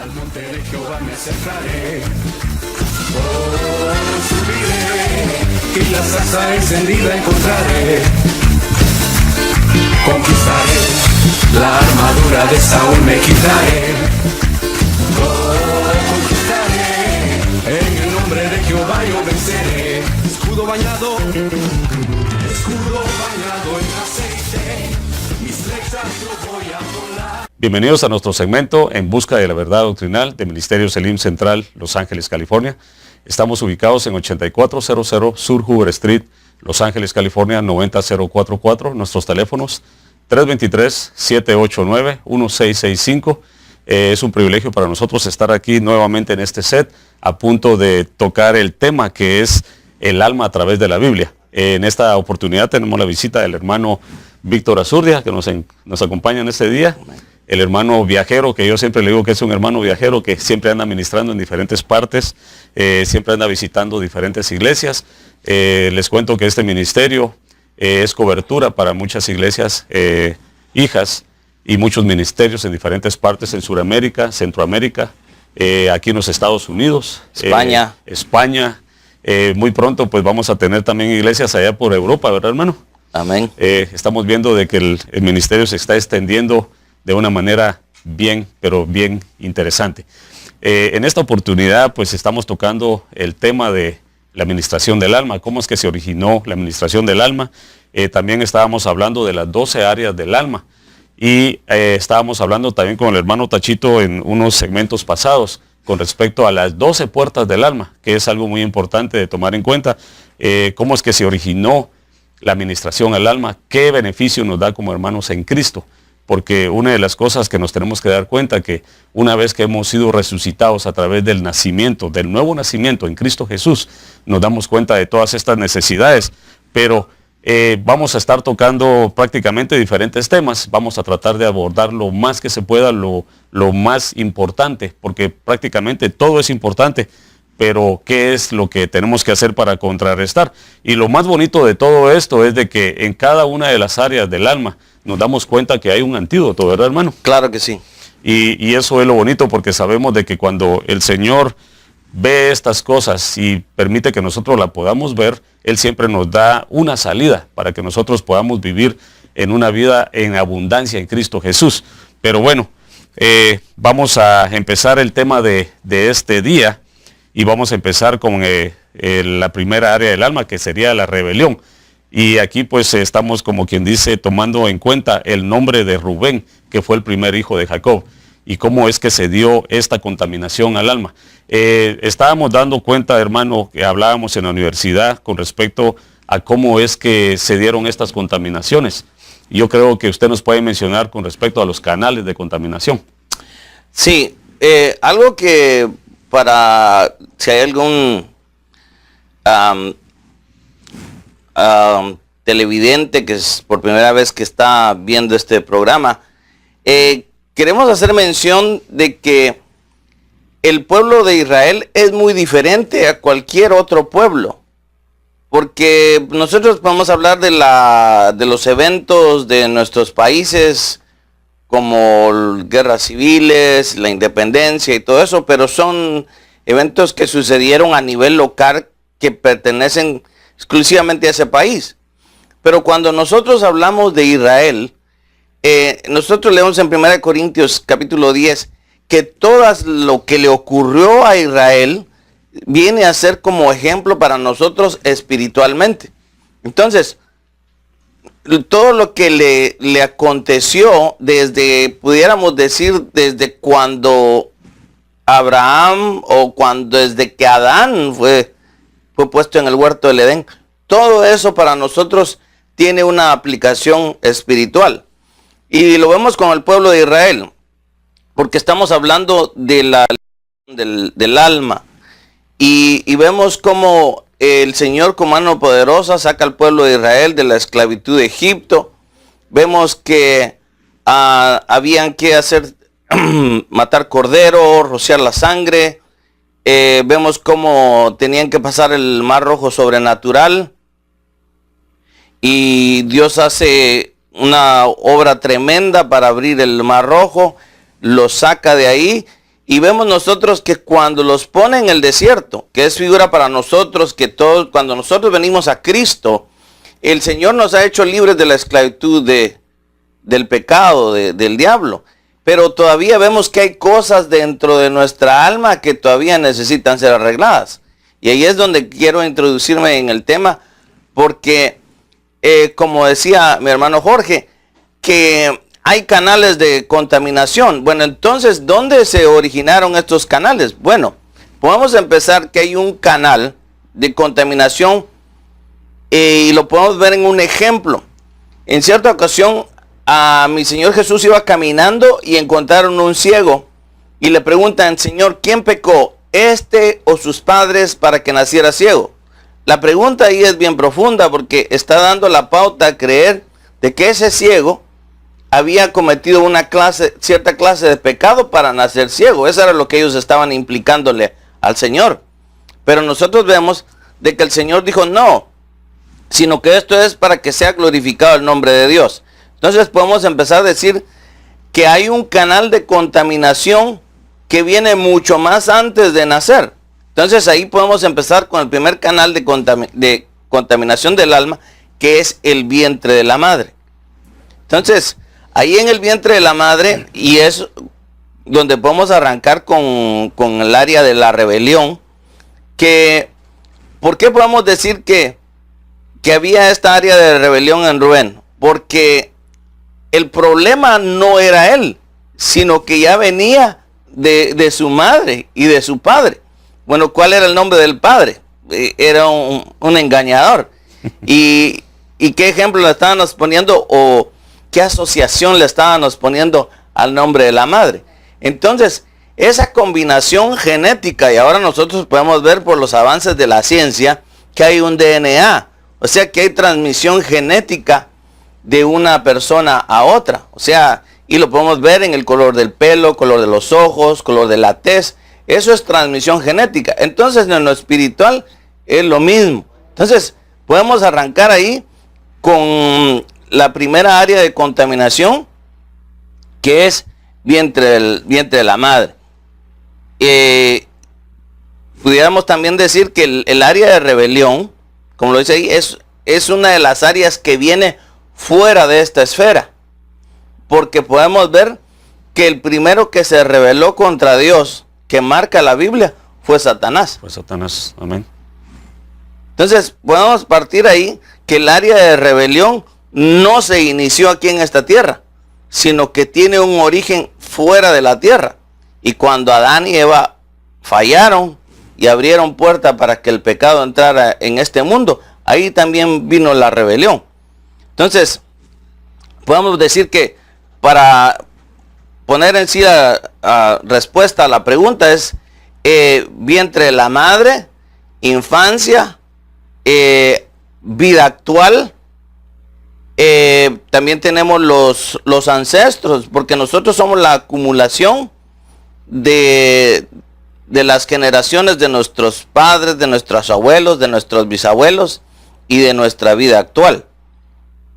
Al monte de Jehová me acercaré. Oh, subiré y la zarza encendida encontraré. Conquistaré, la armadura de Saúl me quitaré. Oh, conquistaré, en el nombre de Jehová yo venceré. Escudo bañado en aceite, mis flechas yo voy a volar. Bienvenidos a nuestro segmento En Busca de la Verdad Doctrinal de Ministerio Selim Central, Los Ángeles, California. Estamos ubicados en 8400 Sur Hoover Street, Los Ángeles, California, 90044. Nuestros teléfonos 323-789-1665. Es un privilegio para nosotros estar aquí nuevamente en este set, a punto de tocar el tema que es el alma a través de la Biblia. En esta oportunidad tenemos la visita del hermano Víctor Azurdia, que nos acompaña en este día. El hermano viajero, que yo siempre le digo que es un hermano viajero que siempre anda ministrando en diferentes partes, siempre anda visitando diferentes iglesias. Les cuento que este ministerio es cobertura para muchas iglesias hijas y muchos ministerios en diferentes partes en Sudamérica, Centroamérica, aquí en los Estados Unidos, España. Muy pronto pues vamos a tener también iglesias allá por Europa, ¿verdad, hermano? Amén. Estamos viendo de que el ministerio se está extendiendo de una manera bien, pero bien interesante. En esta oportunidad pues estamos tocando el tema de la administración del alma, cómo es que se originó la administración del alma. También estábamos hablando de las 12 áreas del alma y estábamos hablando también con el hermano Tachito en unos segmentos pasados con respecto a las 12 puertas del alma, que es algo muy importante de tomar en cuenta, cómo es que se originó la administración al alma, qué beneficio nos da como hermanos en Cristo. Porque una de las cosas que nos tenemos que dar cuenta que una vez que hemos sido resucitados a través del nacimiento, del nuevo nacimiento en Cristo Jesús, nos damos cuenta de todas estas necesidades, pero vamos a estar tocando prácticamente diferentes temas. Vamos a tratar de abordar lo más que se pueda, lo más importante, porque prácticamente todo es importante, pero ¿qué es lo que tenemos que hacer para contrarrestar? Y lo más bonito de todo esto es de que en cada una de las áreas del alma nos damos cuenta que hay un antídoto, ¿verdad, hermano? Claro que sí. Y eso es lo bonito, porque sabemos de que cuando el Señor ve estas cosas y permite que nosotros la podamos ver, Él siempre nos da una salida para que nosotros podamos vivir en una vida en abundancia en Cristo Jesús. Pero bueno, vamos a empezar el tema de este día y vamos a empezar con la primera área del alma, que sería la rebelión. Y aquí pues estamos, como quien dice, tomando en cuenta el nombre de Rubén, que fue el primer hijo de Jacob, y cómo es que se dio esta contaminación al alma. Estábamos dando cuenta, hermano, que hablábamos en la universidad con respecto a cómo es que se dieron estas contaminaciones. Yo creo que usted nos puede mencionar con respecto a los canales de contaminación. Sí, algo que si hay algún televidente que es por primera vez que está viendo este programa, queremos hacer mención de que el pueblo de Israel es muy diferente a cualquier otro pueblo, porque nosotros podemos hablar de los eventos de nuestros países como guerras civiles, la independencia y todo eso, pero son eventos que sucedieron a nivel local que pertenecen exclusivamente a ese país. Pero cuando nosotros hablamos de Israel, nosotros leemos en 1 Corintios capítulo 10 que todo lo que le ocurrió a Israel viene a ser como ejemplo para nosotros espiritualmente. Entonces, todo lo que le aconteció pudiéramos decir, desde cuando Abraham o desde que Adán fue puesto en el huerto del Edén, todo eso para nosotros tiene una aplicación espiritual. Y lo vemos con el pueblo de Israel, porque estamos hablando del alma. Y vemos cómo el Señor con mano poderosa saca al pueblo de Israel de la esclavitud de Egipto. Vemos que habían que matar cordero, rociar la sangre. Vemos cómo tenían que pasar el Mar Rojo sobrenatural. Y Dios hace una obra tremenda para abrir el Mar Rojo, lo saca de ahí Y vemos nosotros que cuando los pone en el desierto, que es figura para nosotros, que todos, cuando nosotros venimos a Cristo, el Señor nos ha hecho libres de la esclavitud del pecado, del diablo. Pero todavía vemos que hay cosas dentro de nuestra alma que todavía necesitan ser arregladas. Y ahí es donde quiero introducirme en el tema, porque como decía mi hermano Jorge, que hay canales de contaminación. Bueno, entonces, ¿dónde se originaron estos canales? Bueno, podemos empezar que hay un canal de contaminación y lo podemos ver en un ejemplo. En cierta ocasión, a mi Señor Jesús iba caminando y encontraron un ciego y le preguntan, Señor, ¿quién pecó, este o sus padres, para que naciera ciego? La pregunta ahí es bien profunda porque está dando la pauta a creer de que ese ciego había cometido cierta clase de pecado para nacer ciego. Eso era lo que ellos estaban implicándole al Señor. Pero nosotros vemos de que el Señor dijo no, sino que esto es para que sea glorificado el nombre de Dios. Entonces podemos empezar a decir que hay un canal de contaminación que viene mucho más antes de nacer. Entonces ahí podemos empezar con el primer canal de contaminación del alma, que es el vientre de la madre. Entonces, ahí en el vientre de la madre, y es donde podemos arrancar con el área de la rebelión, que, ¿por qué podemos decir que había esta área de rebelión en Rubén? Porque el problema no era él, sino que ya venía de su madre y de su padre. Bueno, ¿cuál era el nombre del padre? Era un engañador. ¿Y qué ejemplo le estábamos poniendo o qué asociación le estábamos poniendo al nombre de la madre? Entonces, esa combinación genética, y ahora nosotros podemos ver por los avances de la ciencia que hay un DNA, o sea que hay transmisión genética de una persona a otra, o sea, y lo podemos ver en el color del pelo, color de los ojos, color de la tez. Eso es transmisión genética. Entonces en lo espiritual es lo mismo. Entonces podemos arrancar ahí con la primera área de contaminación, que es vientre de la madre. Pudiéramos también decir que el área de rebelión, como lo dice ahí, es una de las áreas que viene fuera de esta esfera. Porque podemos ver que el primero que se rebeló contra Dios, que marca la Biblia, fue Satanás. Fue Satanás, amén. Entonces podemos partir ahí que el área de rebelión no se inició aquí en esta tierra, sino que tiene un origen fuera de la tierra. Y cuando Adán y Eva fallaron y abrieron puerta para que el pecado entrara en este mundo, ahí también vino la rebelión. Entonces podemos decir que para poner en sí la respuesta a la pregunta es vientre de la madre, infancia, vida actual. También tenemos los ancestros, porque nosotros somos la acumulación de las generaciones de nuestros padres, de nuestros abuelos, de nuestros bisabuelos y de nuestra vida actual.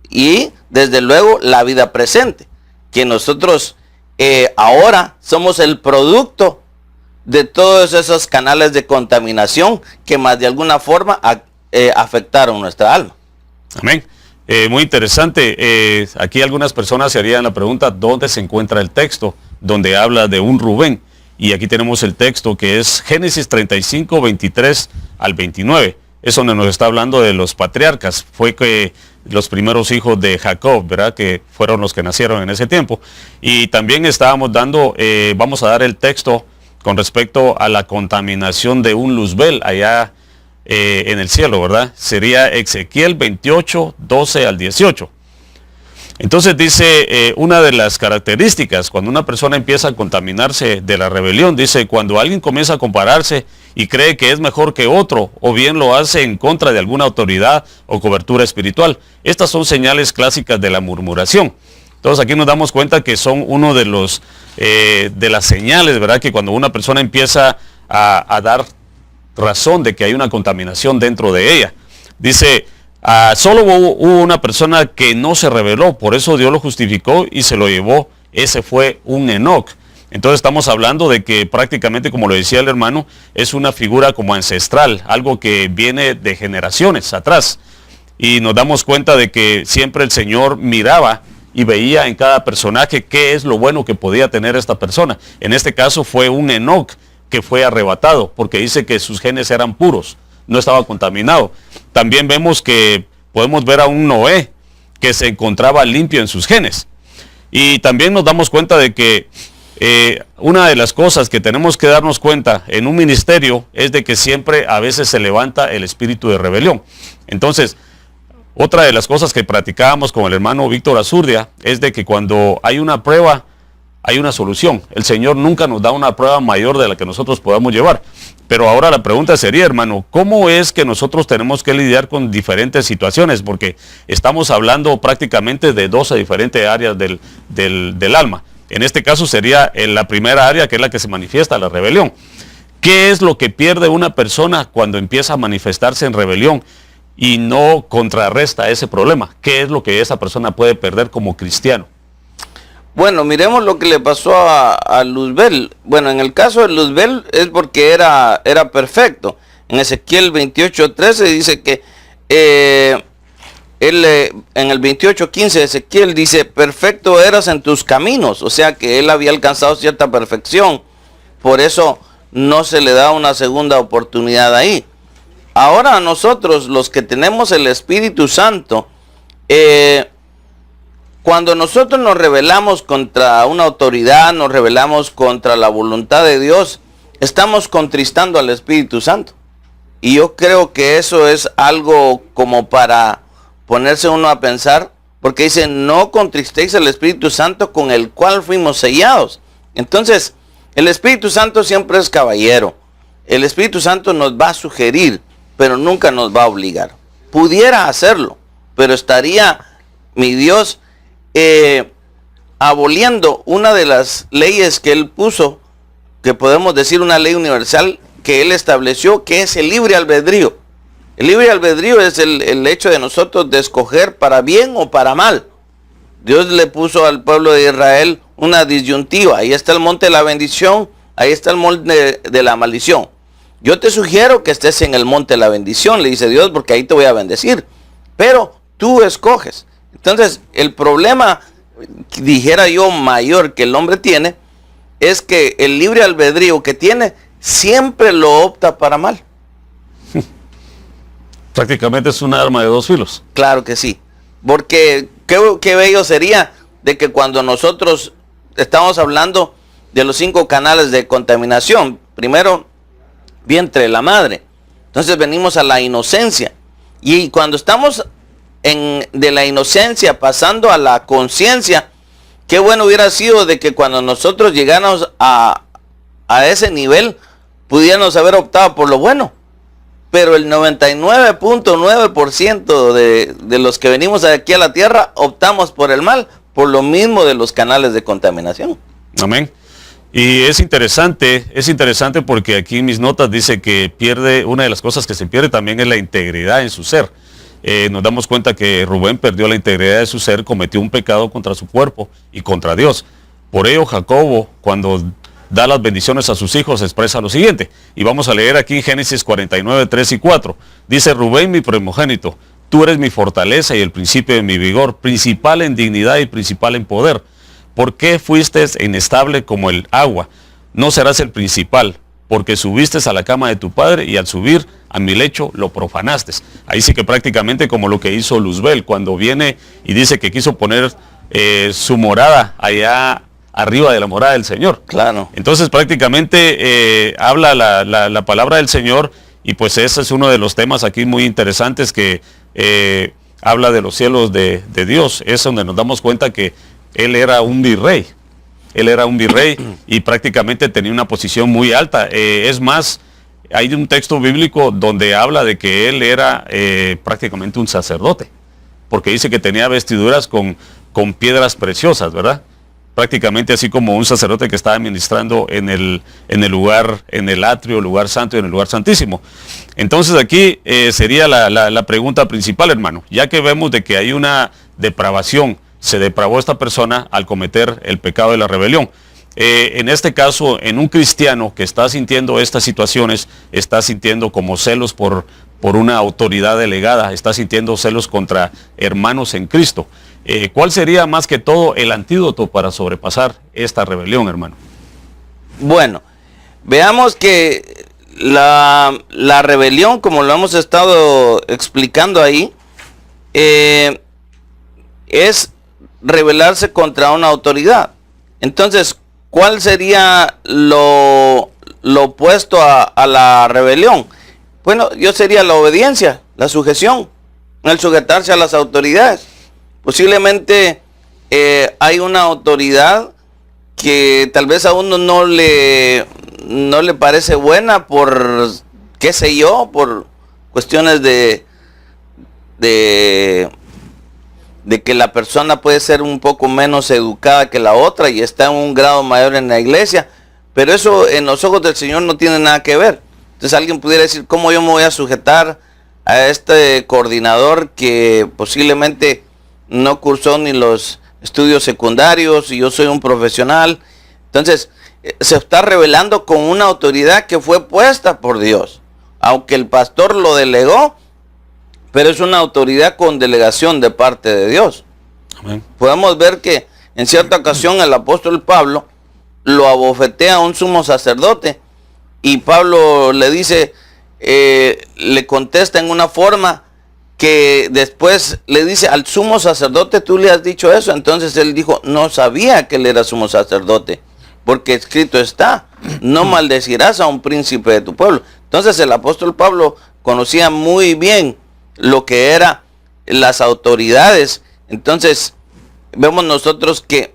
Y desde luego la vida presente, que nosotros ahora somos el producto de todos esos canales de contaminación que más de alguna forma afectaron nuestra alma. Amén. Muy interesante. Aquí algunas personas se harían la pregunta, ¿dónde se encuentra el texto donde habla de un Rubén? Y aquí tenemos el texto que es Génesis 35, 23 al 29. Es donde nos está hablando de los patriarcas. Fue que los primeros hijos de Jacob, ¿verdad? Que fueron los que nacieron en ese tiempo. Y también estábamos vamos a dar el texto con respecto a la contaminación de un Luzbel allá en el cielo, ¿verdad? Sería Ezequiel 28, 12 al 18. Entonces dice, una de las características cuando una persona empieza a contaminarse de la rebelión, dice, cuando alguien comienza a compararse y cree que es mejor que otro, o bien lo hace en contra de alguna autoridad o cobertura espiritual. Estas son señales clásicas de la murmuración. Entonces aquí nos damos cuenta que son uno de las señales, ¿verdad? Que cuando una persona empieza a dar razón de que hay una contaminación dentro de ella. Dice, solo hubo una persona que no se rebeló, por eso Dios lo justificó y se lo llevó. Ese fue un Enoc. Entonces estamos hablando de que prácticamente, como lo decía el hermano, es una figura como ancestral, algo que viene de generaciones atrás. Y nos damos cuenta de que siempre el Señor miraba y veía en cada personaje qué es lo bueno que podía tener esta persona. En este caso fue un Enoc que fue arrebatado, porque dice que sus genes eran puros, no estaba contaminado. También vemos que podemos ver a un Noé que se encontraba limpio en sus genes. Y también nos damos cuenta de que una de las cosas que tenemos que darnos cuenta en un ministerio es de que siempre a veces se levanta el espíritu de rebelión. Entonces, otra de las cosas que practicábamos con el hermano Víctor Azurdia es de que cuando hay una prueba, hay una solución. El Señor nunca nos da una prueba mayor de la que nosotros podamos llevar. Pero ahora la pregunta sería, hermano, ¿cómo es que nosotros tenemos que lidiar con diferentes situaciones? Porque estamos hablando prácticamente de 12 diferentes áreas del alma. En este caso sería en la primera área, que es la que se manifiesta, la rebelión. ¿Qué es lo que pierde una persona cuando empieza a manifestarse en rebelión y no contrarresta ese problema? ¿Qué es lo que esa persona puede perder como cristiano? Bueno, miremos lo que le pasó a Luzbel. Bueno, en el caso de Luzbel es porque era perfecto. En Ezequiel 28:13 dice que en el 28:15 de Ezequiel dice, perfecto eras en tus caminos. O sea que él había alcanzado cierta perfección. Por eso no se le da una segunda oportunidad ahí. Ahora a nosotros, los que tenemos el Espíritu Santo, cuando nosotros nos rebelamos contra una autoridad, nos rebelamos contra la voluntad de Dios, estamos contristando al Espíritu Santo. Y yo creo que eso es algo como para ponerse uno a pensar, porque dice, no contristéis al Espíritu Santo con el cual fuimos sellados. Entonces, el Espíritu Santo siempre es caballero. El Espíritu Santo nos va a sugerir, pero nunca nos va a obligar. Pudiera hacerlo, pero estaría mi Dios aboliendo una de las leyes que él puso, que podemos decir una ley universal que él estableció, que es el libre albedrío. El libre albedrío es el hecho de nosotros de escoger para bien o para mal. Dios le puso al pueblo de Israel una disyuntiva. Ahí está el monte de la bendición, ahí está el monte de la maldición. Yo te sugiero que estés en el monte de la bendición, le dice Dios, porque ahí te voy a bendecir. Pero tú escoges. Entonces, el problema, dijera yo, mayor que el hombre tiene, es que el libre albedrío que tiene, siempre lo opta para mal. Prácticamente es un arma de dos filos. Claro que sí. Porque qué bello sería de que cuando nosotros estamos hablando de los 5 canales de contaminación, primero, vientre de la madre. Entonces venimos a la inocencia. Y cuando estamos de la inocencia pasando a la conciencia, qué bueno hubiera sido de que cuando nosotros llegáramos a ese nivel, pudiéramos haber optado por lo bueno. Pero el 99.9% de los que venimos aquí a la tierra optamos por el mal, por lo mismo de los canales de contaminación. Amén. Y es interesante porque aquí en mis notas dice que una de las cosas que se pierde también es la integridad en su ser. Nos damos cuenta que Rubén perdió la integridad de su ser, cometió un pecado contra su cuerpo y contra Dios. Por ello Jacobo, cuando da las bendiciones a sus hijos, expresa lo siguiente. Y vamos a leer aquí en Génesis 49, 3 y 4. Dice, Rubén, mi primogénito, tú eres mi fortaleza y el principio de mi vigor, principal en dignidad y principal en poder. ¿Por qué fuiste inestable como el agua? No serás el principal, porque subiste a la cama de tu padre y al subir a mi lecho lo profanaste. Ahí sí que prácticamente como lo que hizo Luzbel, cuando viene y dice que quiso poner su morada allá arriba de la morada del Señor. Claro. Entonces prácticamente habla la palabra del Señor, y pues ese es uno de los temas aquí muy interesantes que habla de los cielos de Dios. Es donde nos damos cuenta que él era un virrey. Él era un virrey y prácticamente tenía una posición muy alta. Es más, hay un texto bíblico donde habla de que él era prácticamente un sacerdote, porque dice que tenía vestiduras con piedras preciosas, ¿verdad? Prácticamente así como un sacerdote que estaba ministrando en el lugar, en el atrio, lugar santo y en el lugar santísimo. Entonces aquí sería la pregunta principal, hermano. Ya que vemos de que hay una depravación, se depravó esta persona al cometer el pecado de la rebelión. En este caso, en un cristiano que está sintiendo estas situaciones, está sintiendo como celos por una autoridad delegada, está sintiendo celos contra hermanos en Cristo. ¿Cuál sería más que todo el antídoto para sobrepasar esta rebelión, hermano? Bueno, veamos que la rebelión, como lo hemos estado explicando ahí, es rebelarse contra una autoridad. Entonces, ¿cuál sería lo opuesto a la rebelión? Bueno, yo sería la obediencia, la sujeción, el sujetarse a las autoridades. Posiblemente hay una autoridad que tal vez a uno no le parece buena por, qué sé yo, por cuestiones de que la persona puede ser un poco menos educada que la otra y está en un grado mayor en la iglesia, pero eso en los ojos del Señor no tiene nada que ver. Entonces alguien pudiera decir, ¿cómo yo me voy a sujetar a este coordinador que posiblemente no cursó ni los estudios secundarios y yo soy un profesional? Entonces se está rebelando con una autoridad que fue puesta por Dios, aunque el pastor lo delegó, pero es una autoridad con delegación de parte de Dios. Amén. Podemos ver que en cierta ocasión el apóstol Pablo lo abofetea a un sumo sacerdote y Pablo le dice, le contesta en una forma que después le dice al sumo sacerdote, tú le has dicho eso. Entonces él dijo, no sabía que él era sumo sacerdote, porque escrito está, no maldecirás a un príncipe de tu pueblo. Entonces el apóstol Pablo conocía muy bien lo que eran las autoridades. Entonces vemos nosotros que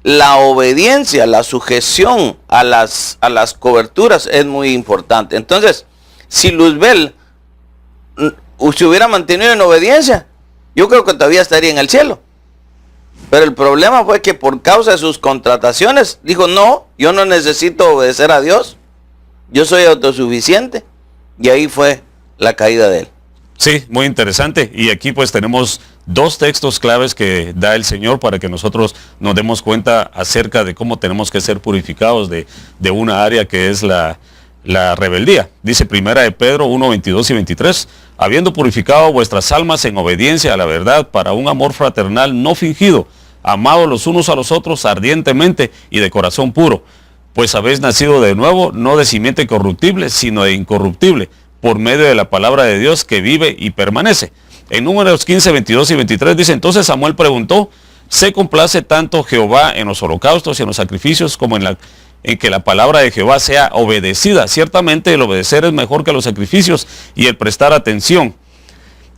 la obediencia, la sujeción a las coberturas es muy importante. Entonces, si Luzbel se hubiera mantenido en obediencia, yo creo que todavía estaría en el cielo. Pero el problema fue que por causa de sus contrataciones, dijo, no, yo no necesito obedecer a Dios, yo soy autosuficiente. Y ahí fue la caída de él. Sí, muy interesante. Y aquí pues tenemos dos textos claves que da el Señor para que nosotros nos demos cuenta acerca de cómo tenemos que ser purificados de una área que es la rebeldía. Dice Primera de Pedro 1, 22 y 23, habiendo purificado vuestras almas en obediencia a la verdad para un amor fraternal no fingido, amados los unos a los otros ardientemente y de corazón puro, pues habéis nacido de nuevo, no de simiente corruptible, sino de incorruptible, por medio de la palabra de Dios que vive y permanece. En Números 15, 22 y 23 dice, entonces Samuel preguntó, ¿se complace tanto Jehová en los holocaustos y en los sacrificios como en que la palabra de Jehová sea obedecida? Ciertamente el obedecer es mejor que los sacrificios y el prestar atención.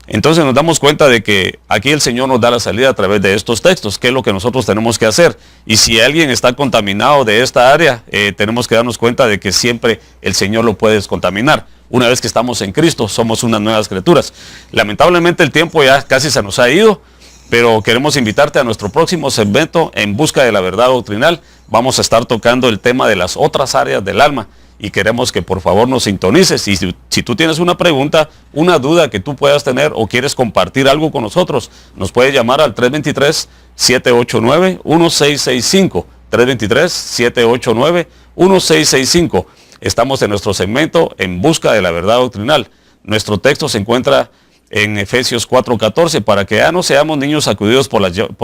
Entonces nos damos cuenta de que aquí el Señor nos da la salida a través de estos textos, qué es lo que nosotros tenemos que hacer. Y si alguien está contaminado de esta área, tenemos que darnos cuenta de que siempre el Señor lo puede descontaminar. Una vez que estamos en Cristo, somos unas nuevas criaturas. Lamentablemente el tiempo ya casi se nos ha ido, pero queremos invitarte a nuestro próximo segmento en busca de la verdad doctrinal. Vamos a estar tocando el tema de las otras áreas del alma y queremos que por favor nos sintonices. Y si tú tienes una pregunta, una duda que tú puedas tener o quieres compartir algo con nosotros, nos puedes llamar al 323-789-1665. 323-789-1665. Estamos en nuestro segmento en busca de la verdad doctrinal. Nuestro texto se encuentra en Efesios 4:14, para que ya no seamos niños sacudidos por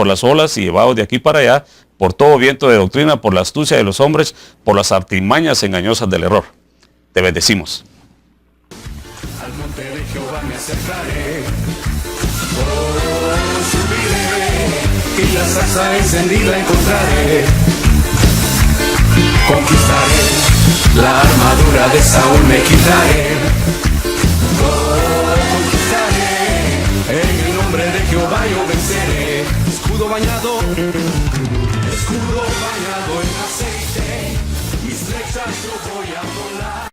las olas y llevados de aquí para allá, por todo viento de doctrina, por la astucia de los hombres, por las artimañas engañosas del error. Te bendecimos. Al monte de Jehová me acercaré, subiré, y la zarza encendida encontraré. Conquistaré, la armadura de Saúl me quitaré. Conquistaré, en el nombre de Jehová yo venceré. Escudo bañado en aceite, mis flechas yo voy a volar.